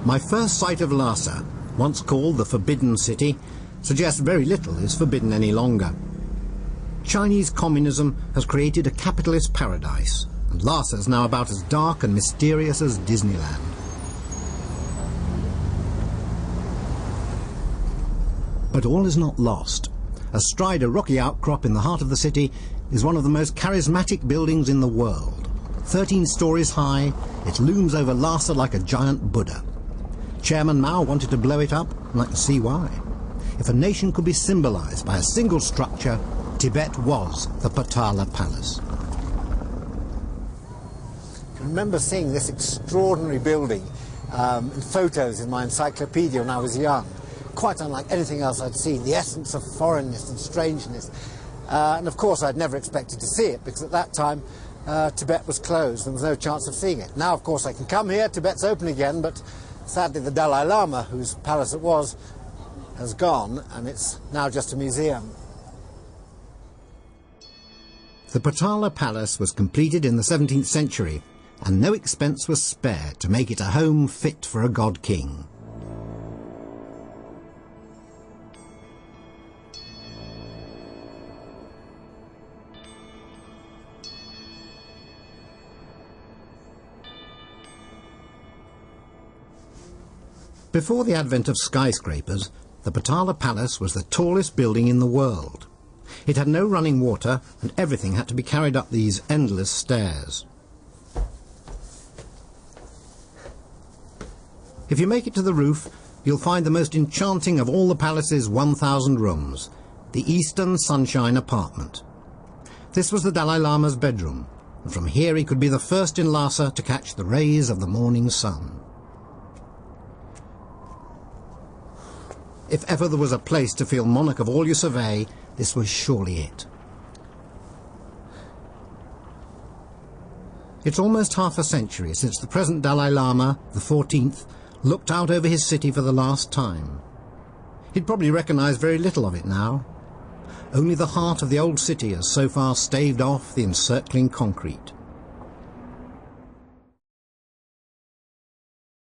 My first sight of Lhasa, once called the Forbidden City, suggests very little is forbidden any longer. Chinese communism has created a capitalist paradise, and Lhasa is now about as dark and mysterious as Disneyland. But all is not lost. Astride a rocky outcrop in the heart of the city is one of the most charismatic buildings in the world. 13 stories high, it looms over Lhasa like a giant Buddha. Chairman Mao wanted to blow it up, and I can see why. If a nation could be symbolized by a single structure, Tibet was the Potala Palace. I remember seeing this extraordinary building in photos in my encyclopedia when I was young. Quite unlike anything else I'd seen, the essence of foreignness and strangeness. And of course I'd never expected to see it, because at that time Tibet was closed. There was no chance of seeing it. Now of course I can come here, Tibet's open again, but sadly the Dalai Lama, whose palace it was, has gone, and it's now just a museum. The Potala Palace was completed in the 17th century, and no expense was spared to make it a home fit for a god-king. Before the advent of skyscrapers, the Potala Palace was the tallest building in the world. It had no running water, and everything had to be carried up these endless stairs. If you make it to the roof, you'll find the most enchanting of all the palace's 1,000 rooms, the Eastern Sunshine Apartment. This was the Dalai Lama's bedroom, and from here he could be the first in Lhasa to catch the rays of the morning sun. If ever there was a place to feel monarch of all you survey, this was surely it. It's almost half a century since the present Dalai Lama, the 14th, looked out over his city for the last time. He'd probably recognise very little of it now. Only the heart of the old city has so far staved off the encircling concrete.